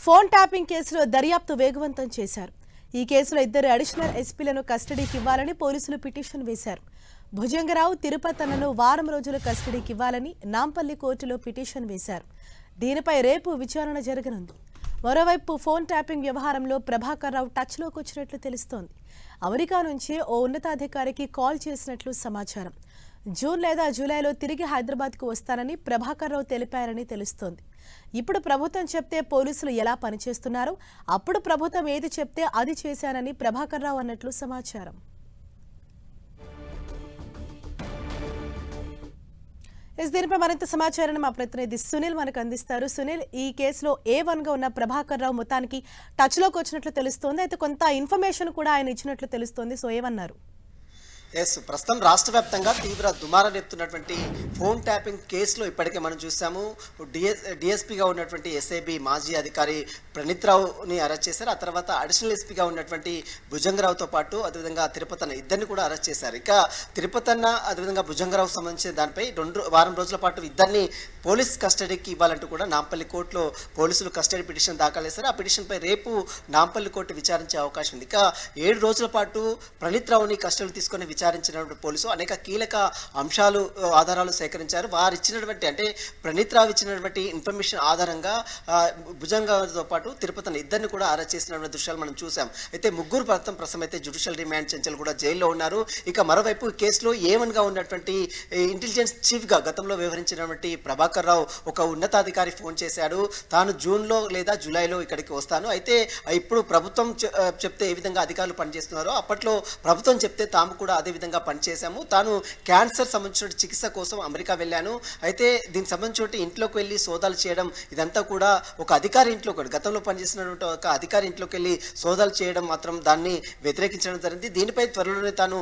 Phone tapping కేసులో దర్యాప్తు వేగవంతం చేశారు. ఈ కేసులో ఇద్దరు అడిషనల్ ఎస్పీలను కస్టడీకి ఇవ్వాలని పోలీసులు పిటిషన్ వేశారు. భుజంగరావు, తిరుపతన్నను వారం రోజులు కస్టడీకి ఇవ్వాలని నాంపల్లి కోర్టులో పిటిషన్ వేశారు. దీనిపై రేపు విచారణ జరగనుంది. మరోవైపు ఫోన్ ట్యాపింగ్ వ్యవహారంలో ప్రభాకర్ రావు టచ్లోకి వచ్చినట్లు తెలుస్తోంది. అమెరికా నుంచి ఓ ఉన్నతాధికారికి కాల్ చేసినట్లు సమాచారం. జూన్ లేదా జూలైలో తిరిగి హైదరాబాద్కు వస్తానని ప్రభాకర్ రావు తెలిపారని తెలుస్తోంది. ఇప్పుడు ప్రభుత్వం చెప్తే పోలీసులు ఎలా పనిచేస్తున్నారో అప్పుడు ప్రభుత్వం ఏది చెప్తే అది చేశానని ప్రభాకర్ రావు అన్నట్లు సమాచారం. దీనిపై మరింత సమాచారాన్ని మా ప్రతినిధి సునీల్ మనకు అందిస్తారు. సునీల్, ఈ కేసులో A1గా ఉన్న ప్రభాకర్ రావు మొత్తానికి టచ్లోకి వచ్చినట్లు తెలుస్తోంది. అయితే కొంత ఇన్ఫర్మేషన్ కూడా ఆయన ఇచ్చినట్లు తెలుస్తోంది. సో ఏమన్నారు? ప్రస్తుతం రాష్ట్ర వ్యాప్తంగా తీవ్ర దుమారం రేపుతున్నటువంటి ఫోన్ ట్యాపింగ్ కేసులో ఇప్పటికే మనం చూసాము. డిఎస్పీగా ఉన్నటువంటి ఎస్ఐబి మాజీ అధికారి ప్రణీత్ రావుని అరెస్ట్ చేశారు. ఆ తర్వాత అడిషనల్ ఎస్పీగా ఉన్నటువంటి భుజంగరావుతో పాటు అదేవిధంగా తిరుపతన్న ఇద్దరిని కూడా అరెస్ట్ చేశారు. ఇక తిరుపతన్న అదేవిధంగా భుజంగరావు సంబంధించిన దానిపై వారం రోజుల పాటు ఇద్దరిని పోలీస్ కస్టడీకి ఇవ్వాలంటూ కూడా నాంపల్లి కోర్టులో పోలీసులు కస్టడీ పిటిషన్ దాఖలు చేశారు. ఆ పిటిషన్పై రేపు నాంపల్లి కోర్టు విచారించే అవకాశం ఉంది. ఇక 7 రోజుల పాటు ప్రణీత్ రావుని కస్టడీ తీసుకొని విచారించినటువంటి పోలీసు అనేక కీలక అంశాలు ఆధారాలు సేకరించారు. వారు ఇచ్చినటువంటి అంటే ప్రణీత్ రావు ఇచ్చినటువంటి ఇన్ఫర్మేషన్ ఆధారంగా భుజంగరావుతో పాటు తిరుపతిని ఇద్దరిని కూడా అరెస్ట్ చేసినటువంటి దృశ్యాలు మనం చూసాం. అయితే ముగ్గురు ప్రస్తుతం అయితే జ్యుడిషియల్ రిమాండ్ చెంచల్ కూడా జైల్లో ఉన్నారు. ఇక మరోవైపు ఈ కేసులో A1గా ఉన్నటువంటి ఇంటెలిజెన్స్ చీఫ్గా గతంలో వ్యవహరించినటువంటి ప్రభాకర్ రావు ఒక ఉన్నతాధికారి ఫోన్ చేశాడు. తాను జూన్లో లేదా జూలైలో ఇక్కడికి వస్తాను, అయితే ఇప్పుడు ప్రభుత్వం చెప్తే ఏ విధంగా అధికారులు పనిచేస్తున్నారో అప్పట్లో ప్రభుత్వం చెప్తే తాము కూడా అదే విధంగా పనిచేశాము. తాను క్యాన్సర్ సంబంధించిన చికిత్స కోసం అమెరికా వెళ్ళాను, అయితే దీనికి సంబంధించిన ఇంట్లోకి వెళ్ళి సోదాలు చేయడం ఇదంతా కూడా ఒక అధికారి ఇంట్లో గతంలో పనిచేసినటువంటి ఒక అధికారి ఇంట్లోకి వెళ్ళి సోదాలు చేయడం మాత్రం దాన్ని వ్యతిరేకించడం జరిగింది. దీనిపై త్వరలోనే తాను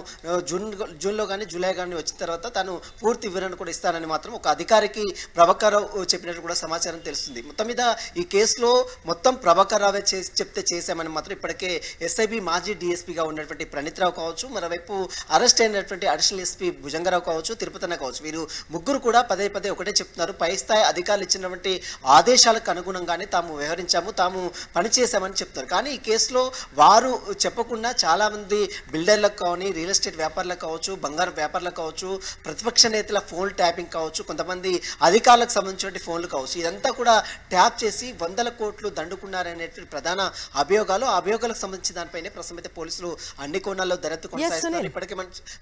జూన్లో కానీ జూలై కానీ వచ్చిన తర్వాత తాను పూర్తి వివరణ కూడా ఇస్తానని మాత్రం ఒక అధికారికి ప్రభాకర్ రావు చెప్పినట్టు కూడా సమాచారం తెలుస్తుంది. మొత్తం మీద ఈ కేసులో మొత్తం ప్రభాకర్ రావే చెప్తే చేశామని మాత్రం ఇప్పటికే ఎస్ఐబి మాజీ డిఎస్పీగా ఉన్నటువంటి ప్రణీత్ రావు కావచ్చు, మరోవైపు అరెస్ట్ అయినటువంటి అడిషనల్ ఎస్పీ భుజంగరావు కావచ్చు, తిరుపతన్న కావచ్చు, వీరు ముగ్గురు కూడా పదే ఒకటే చెప్తున్నారు. పై స్థాయి అధికారులు ఇచ్చినటువంటి ఆదేశాలకు అనుగుణంగానే తాము వ్యవహరించాము, తాము పనిచేశామని చెప్తున్నారు. కానీ ఈ కేసులో వారు చెప్పకుండా చాలా మంది బిల్డర్లకు కానీ, రియల్ ఎస్టేట్ వ్యాపారులకు కావచ్చు, బంగారు వ్యాపారులకు కావచ్చు, ప్రతిపక్ష నేతల ఫోన్ ట్యాపింగ్ కావచ్చు, కొంతమంది అధికారులకు సంబంధించిన ఫోన్లు కావచ్చు, ఇదంతా కూడా ట్యాప్ చేసి 100 కోట్లు దండుకున్నారనేటువంటి ప్రధాన అభియోగాలు. ఆ అభియోగాలకు సంబంధించిన దానిపైనే ప్రస్తుతం అయితే పోలీసులు అన్ని కోణాల్లో దర్యాప్తు కొనసాగిస్తున్నారు. ఇప్పటికే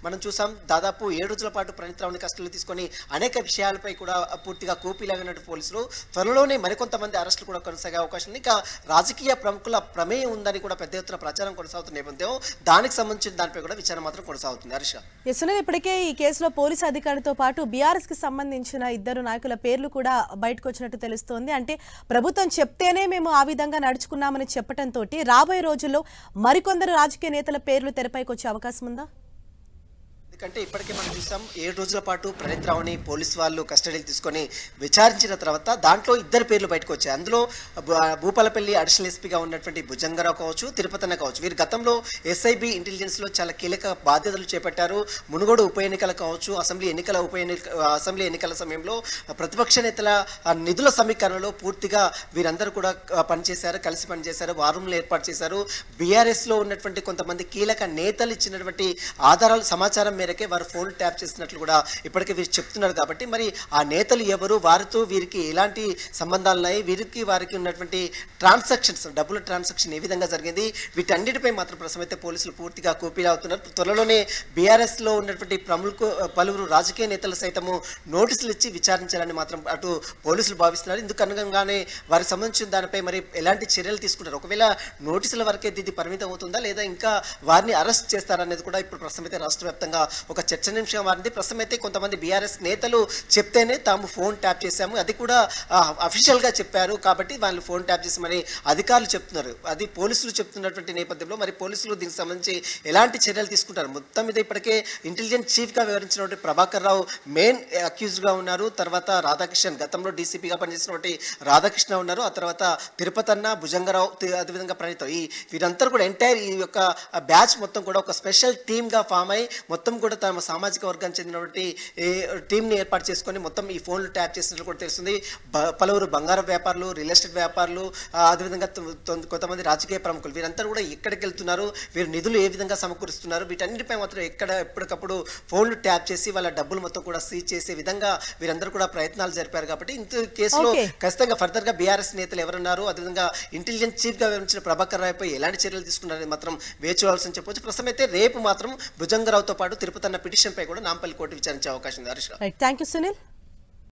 మనం చూసాం, దాదాపు 7 రోజుల పాటు ప్రణీత్ రావుని కస్టడీలో తీసుకొని అనేక విషయాలపై కూడా పూర్తిగా కూపీలాగినట్టు పోలీసులు త్వరలోనే మరికొంతమంది అరెస్టులు కూడా కొనసాగే అవకాశం ఉంది. ఇక రాజకీయ ప్రముఖుల ప్రమేయం ఉందని కూడా పెద్ద ఎత్తున ప్రచారం కొనసాగుతున్న నేపథ్యం దానికి సంబంధించిన దానిపై కూడా విచారణ మాత్రం కొనసాగుతుంది. హర్ష, ఇప్పటికే ఈ కేసులో పోలీసు అధికారితో పాటు బీఆర్ఎస్ కి సంబంధించిన ఇద్దరు నాయకుల పేర్లు కూడా బయటకు వచ్చినట్టు తెలుస్తోంది. అంటే ప్రభుత్వం చెప్తేనే మేము ఆ విధంగా నడుచుకున్నామని చెప్పడంతో రాబోయే రోజుల్లో మరికొందరు రాజకీయ నేతల పేర్లు తెరపైకి వచ్చే అవకాశం ఉందా? ఎందుకంటే ఇప్పటికే మనం చూసాం, 7 రోజుల పాటు ప్రణీత్ రావుని పోలీసు వాళ్ళు కస్టడీలు తీసుకొని విచారించిన తర్వాత దాంట్లో ఇద్దరు పేర్లు బయటకు వచ్చాయి. అందులో భూపాలపల్లి అడిషనల్ ఎస్పీగా ఉన్నటువంటి భుజంగరావు కావచ్చు, తిరుపతన్న కావచ్చు, వీరు గతంలో ఎస్ఐబి ఇంటెలిజెన్స్లో చాలా కీలక బాధ్యతలు చేపట్టారు. మునుగోడు ఉప ఎన్నికలు కావచ్చు, అసెంబ్లీ ఎన్నికల సమయంలో ప్రతిపక్ష నేతల నిధుల సమీకరణలో పూర్తిగా వీరందరూ కూడా కలిసి పనిచేశారు, వారంలో ఏర్పాటు చేశారు. బీఆర్ఎస్లో ఉన్నటువంటి కొంతమంది కీలక నేతలు ఇచ్చినటువంటి ఆధారాలు సమాచారం మేరకు వారు ఫోన్ ట్యాప్ చేసినట్లు కూడా ఇప్పటికే వీరు చెప్తున్నారు. కాబట్టి మరి ఆ నేతలు ఎవరు, వారితో వీరికి ఎలాంటి సంబంధాలు ఉన్నాయి, వారికి ఉన్నటువంటి ట్రాన్సాక్షన్స్, డబ్బుల ట్రాన్సాక్షన్ ఏ విధంగా జరిగింది, వీటన్నిటిపై మాత్రం ప్రస్తుతం అయితే పోలీసులు పూర్తిగా కూపీలు అవుతున్నారు. త్వరలోనే బీఆర్ఎస్లో ఉన్నటువంటి పలువురు రాజకీయ నేతలు సైతము నోటీసులు ఇచ్చి విచారించాలని మాత్రం అటు పోలీసులు భావిస్తున్నారు. ఇందుకు అనుగుణంగానే వారికి సంబంధించిన దానిపై మరి ఎలాంటి చర్యలు తీసుకుంటారు, ఒకవేళ నోటీసుల వరకే ఇది పరిమితం అవుతుందా లేదా ఇంకా వారిని అరెస్ట్ చేస్తారనేది కూడా ఇప్పుడు ప్రస్తుతం అయితే రాష్ట్ర వ్యాప్తంగా ఒక చర్చనీయాంశంగా మారింది. ప్రస్తుతం అయితే కొంతమంది బీఆర్ఎస్ నేతలు చెప్తేనే తాము ఫోన్ ట్యాప్ చేశాము, అది కూడా అఫీషియల్గా చెప్పారు కాబట్టి వాళ్ళు ఫోన్ ట్యాప్ చేసామని అధికారులు చెప్తున్నారు. అది పోలీసులు చెప్తున్నటువంటి నేపథ్యంలో మరి పోలీసులు దీనికి సంబంధించి ఎలాంటి చర్యలు తీసుకుంటారు? మొత్తం మీద ఇప్పటికే ఇంటెలిజెన్స్ చీఫ్గా వ్యవహరించినటువంటి ప్రభాకర్ రావు మెయిన్ అక్యూజ్డ్గా ఉన్నారు. తర్వాత రాధాకృష్ణన్, గతంలో డీసీపీగా పనిచేసినటువంటి రాధాకృష్ణ ఉన్నారు. ఆ తర్వాత తిరుపతన్న, భుజంగరావు, అదేవిధంగా ప్రణీత్, వీరందరూ కూడా ఎంటైర్ ఈ యొక్క బ్యాచ్ మొత్తం కూడా ఒక స్పెషల్ టీమ్గా ఫామ్ అయి మొత్తం కూడా కూడా తమ సామాజిక వర్గానికి చెందినటువంటి టీంని ఏర్పాటు చేసుకొని మొత్తం ఈ ఫోన్లు ట్యాప్ చేసినట్లు కూడా తెలుస్తుంది. పలువురు బంగారం వ్యాపారులు, రియల్ ఎస్టేట్ వ్యాపారులు, అదేవిధంగా కొంతమంది రాజకీయ ప్రముఖులు వీరంతా కూడా ఎక్కడికి వెళ్తున్నారు, వీరు నిధులు ఏ విధంగా సమకూరుస్తున్నారు, వీటన్నిటిపై మాత్రం ఎప్పటికప్పుడు ఫోన్లు ట్యాప్ చేసి వాళ్ళ డబ్బులు మొత్తం కూడా సీజ్ చేసే విధంగా వీరందరూ కూడా ప్రయత్నాలు జరిపారు. కాబట్టి ఇంత కేసులో ఖచ్చితంగా ఫర్దర్ గా బీఆర్ఎస్ నేతలు ఎవరున్నారు, అదేవిధంగా ఇంటెలిజెన్స్ చీఫ్ గా వ్యవహరించిన ప్రభాకర్ రాయ్పై ఎలాంటి చర్యలు తీసుకున్నారని మాత్రం వేచి చూడాల్సి చెప్పొచ్చు. ప్రస్తుతం అయితే రేపు మాత్రం భుజంగరావుతో పాటు తిరుపతి అన్న పిటిషన్ పై కూడా నాంపల్లి కోర్టు విచారించే అవకాశం ఉంది. Thank you Sunil.